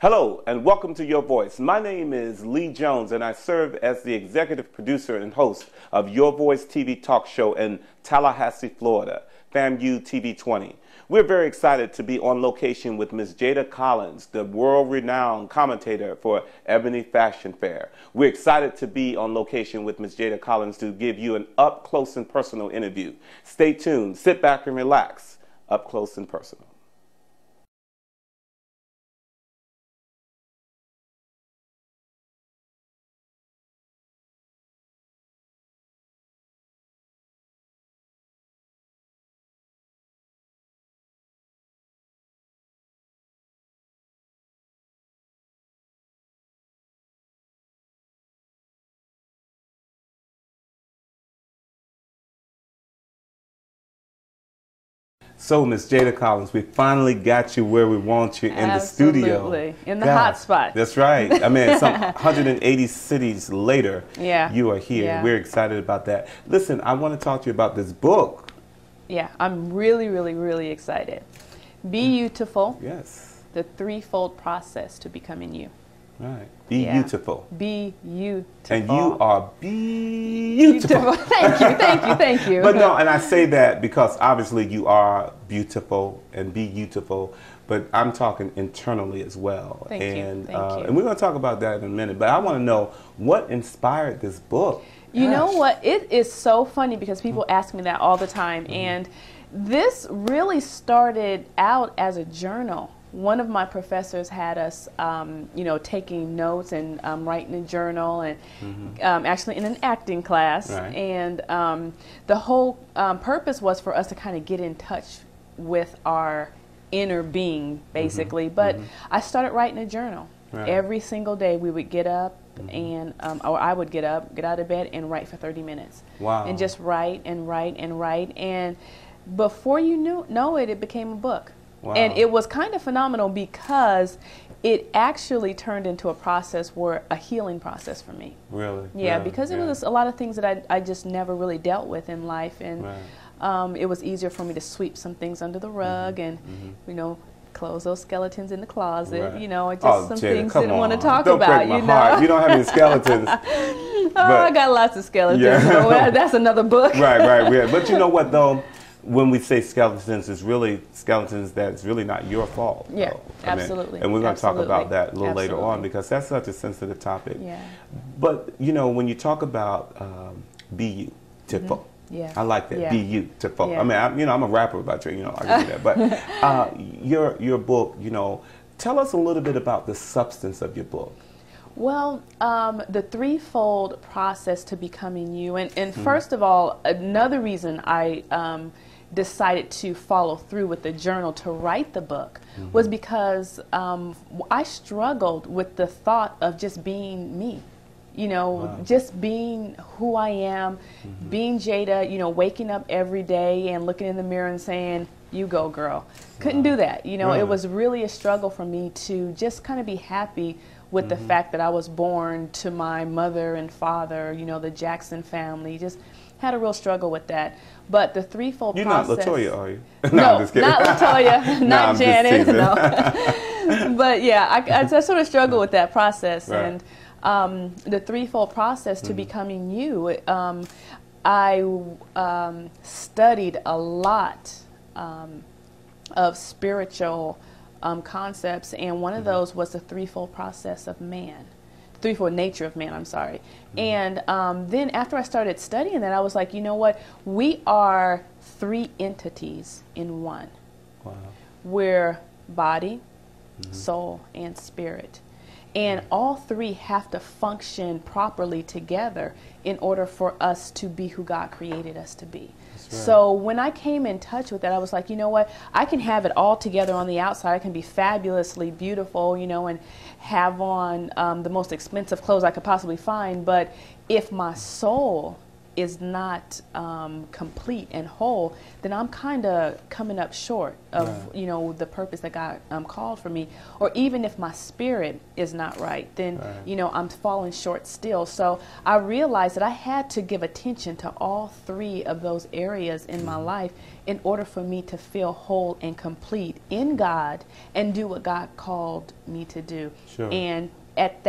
Hello and welcome to Your Voice. My name is Lee Jones and I serve as the executive producer and host of Your Voice TV talk show in Tallahassee, Florida, FAMU TV 20. We're very excited to be on location with Ms. Jada Collins, the world-renowned commentator for Ebony Fashion Fair. We're excited to be on location with Ms. Jada Collins to give you an up-close and personal interview. Stay tuned, sit back and relax, up close and personal. So, Miss Jada Collins, we finally got you where we want you in the studio. Absolutely, in the hot spot. That's right. I mean, some 180 cities later, yeah, you are here. Yeah. We're excited about that. Listen, I want to talk to you about this book. Yeah, I'm really excited. Be Beautiful. Yes. The threefold process to becoming you. Right. Be beautiful. Be beautiful. And you are beautiful. Thank you. But no, and I say that because obviously you are beautiful and be beautiful, but I'm talking internally as well. Thank you. And we're going to talk about that in a minute, but I want to know what inspired this book. You know what? It is so funny because people ask me that all the time, and this really started out as a journal. One of my professors had us, taking notes and writing a journal, and actually in an acting class. Right. And the whole purpose was for us to kind of get in touch with our inner being, basically. But I started writing a journal. Right. Every single day we would get up and, or I would get up, get out of bed and write for 30 minutes. Wow. And just write and write and write. And before you know it, it became a book. Wow. And it was kind of phenomenal because it actually turned into a process a healing process for me. Really? Yeah, because it was a lot of things that I just never really dealt with in life. And it was easier for me to sweep some things under the rug and, close those skeletons in the closet, just some things I didn't want to talk about, Heart. You don't have any skeletons. I got lots of skeletons. Yeah. That's another book. Right. Yeah. But you know what, though? When we say skeletons, it's really skeletons that's really not your fault. Yeah, though. absolutely. And we're going to talk about that a little later on because that's such a sensitive topic. Yeah. But, when you talk about be beautiful, yeah. I like that, be beautiful. Yeah. I mean, I'm a rapper about you, I can do that. But your book, tell us a little bit about the substance of your book. Well, the threefold process to becoming you. And first of all, another reason I decided to follow through with the journal to write the book was because I struggled with the thought of just being me. Just being who I am, being Jada, waking up every day and looking in the mirror and saying, you go, girl. Couldn't do that. Really? It was really a struggle for me to just kind of be happy with the fact that I was born to my mother and father, the Jackson family. Just had a real struggle with that. But the threefold process... You're not LaToya, are you? No, I'm just kidding. not LaToya, not Janet. No. But yeah, I sort of struggle with that process. Right. And the threefold process to becoming you, I studied a lot of spiritual concepts, and one of those was the threefold process of man, threefold nature of man, I'm sorry. And then after I started studying that, I was like, you know what, we are three entities in one. Wow. We're body, soul, and spirit. And all three have to function properly together in order for us to be who God created us to be. Right. So when I came in touch with that, I was like, you know what? I can have it all together on the outside. I can be fabulously beautiful, and have on the most expensive clothes I could possibly find. But if my soul is not complete and whole, then I'm kind of coming up short of, Right. you know, the purpose that God called for me. Or even if my spirit is not right, then, Right. you know, I'm falling short still. So I realized that I had to give attention to all three of those areas in my life in order for me to feel whole and complete in God and do what God called me to do. Sure. And at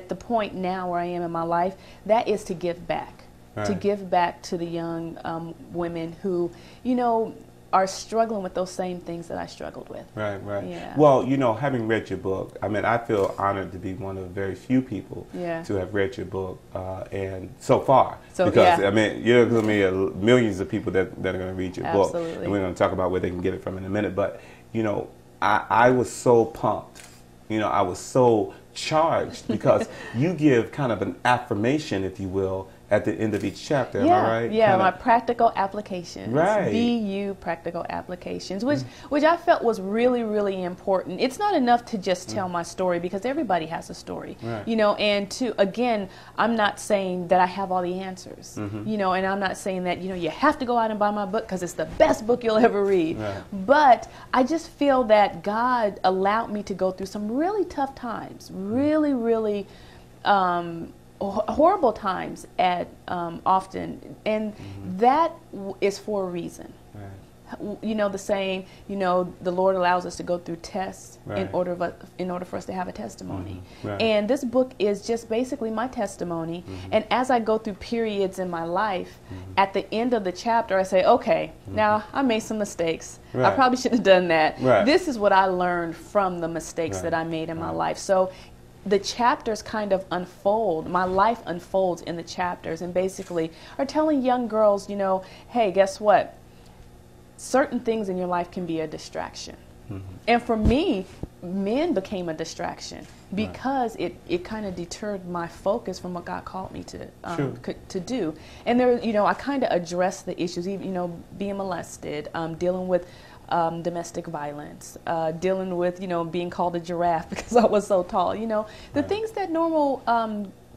the point now where I am in my life, that is to give back. To Right. give back to the young women who, you know, are struggling with those same things that I struggled with. Right, right. Yeah. Well, you know, having read your book, I mean, I feel honored to be one of very few people Yeah. to have read your book, and so far, So, because yeah. I mean, you're going to be millions of people that are going to read your book, Absolutely. and we're going to talk about where they can get it from in a minute. But you know, I was so pumped. You know, I was so charged because you give kind of an affirmation, if you will, at the end of each chapter. Am I right? Yeah, Kinda- my practical applications. Right. BU practical applications, which I felt was really, really important. It's not enough to just tell my story because everybody has a story. Right. You know, and again, I'm not saying that I have all the answers. You know, and I'm not saying that, you know, you have to go out and buy my book because it's the best book you'll ever read. Right. But I just feel that God allowed me to go through some really tough times, really, really horrible times at often, and that is for a reason. Right. You know the saying, you know, the Lord allows us to go through tests in Right. order for us to have a testimony. Right. And this book is just basically my testimony. And as I go through periods in my life, at the end of the chapter, I say, okay, now I made some mistakes. I Right. probably shouldn't have done that. Right. This is what I learned from the mistakes Right. that I made in my Right. life. So the chapters kind of unfold, my life unfolds in the chapters, and basically are telling young girls, you know, hey, guess what? Certain things in your life can be a distraction. And for me, men became a distraction because it kind of deterred my focus from what God called me to do. And there, you know, I kind of addressed the issues, even, you know, being molested, dealing with domestic violence, dealing with, you know, being called a giraffe because I was so tall. You know, the things that normal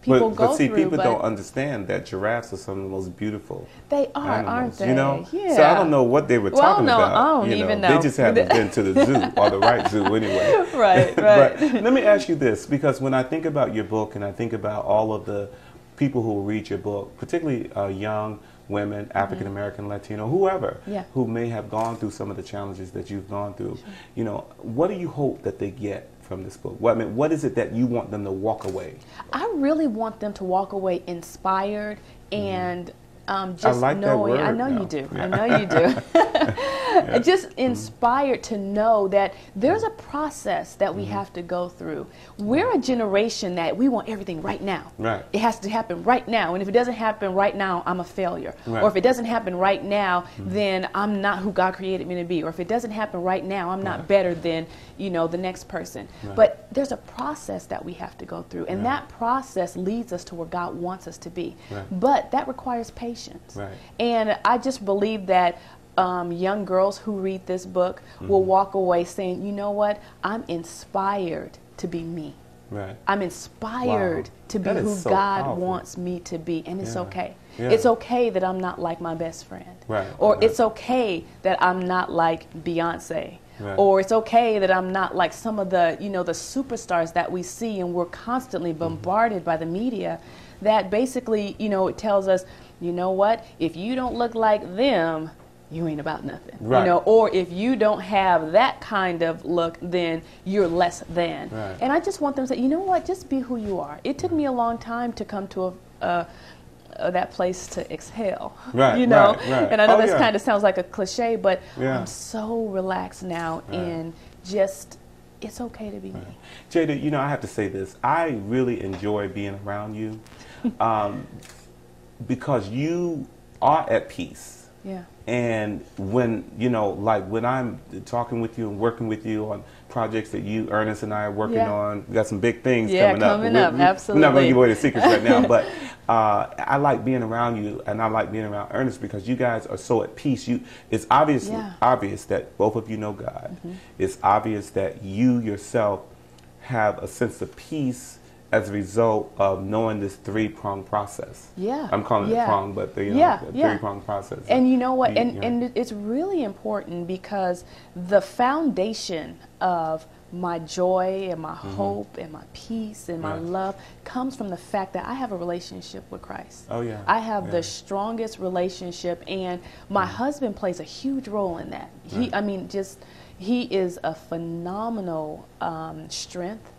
people go but see, through. people don't understand that giraffes are some of the most beautiful They are, aren't animals, they? you know? Yeah. So I don't know what they were talking no, about. I don't you even They know. just haven't been to the zoo, or the right zoo anyway. Right, But right. let me ask you this, because when I think about your book and I think about all of the people who will read your book, particularly young women, African American, Latino, whoever, Yeah. who may have gone through some of the challenges that you've gone through, you know, what do you hope that they get from this book? What, I mean, what is it that you want them to walk away? I really want them to walk away inspired and just I like that knowing. I word know now. you do. Yeah. I know you do. Just inspired to know that there's a process that we have to go through. We're a generation that we want everything right now. Right. It has to happen right now. And if it doesn't happen right now, I'm a failure. Right. Or if it doesn't happen right now, then I'm not who God created me to be. Or if it doesn't happen right now, I'm not better than, you know, the next person. Right. But there's a process that we have to go through. And that process leads us to where God wants us to be. Right. But that requires patience. Right. And I just believe that young girls who read this book will walk away saying, you know what, I'm inspired to be me. Right. I'm inspired Wow. to be That is who so God powerful. wants me to be. And it's Yeah. okay. Yeah. It's okay that I'm not like my best friend. Right. Or Right. it's okay that I'm not like Beyonce. Right. Or it's okay that I'm not like some of the, you know, the superstars that we see, and we're constantly bombarded by the media that basically, you know, it tells us, you know what, if you don't look like them, you ain't about nothing. Right. You know, or if you don't have that kind of look, then you're less than. Right. And I just want them to say, you know what, just be who you are. It took me a long time to come to that place to exhale. Right, You know, right, right. and I know Oh, this yeah. kind of sounds like a cliche, but Yeah. I'm so relaxed now Right. in just, it's okay to be me. Jada, you know, I have to say this. I really enjoy being around you because you are at peace. Yeah. And when, you know, like when I'm talking with you and working with you on projects that you, Ernest and I are working Yeah. on, we got some big things Yeah, coming up. coming But up, we're not going absolutely. to give away the secrets right now, but I like being around you, and I like being around Ernest because you guys are so at peace. It's obvious that both of you know God. It's obvious that you yourself have a sense of peace as a result of knowing this three-pronged process. Yeah. I'm calling it prong, but the, the three-pronged process. And you know what? And it's really important because the foundation of my joy and my hope and my peace and my love comes from the fact that I have a relationship with Christ. Oh, yeah. I have the strongest relationship, and my husband plays a huge role in that. I mean, he is a phenomenal strength.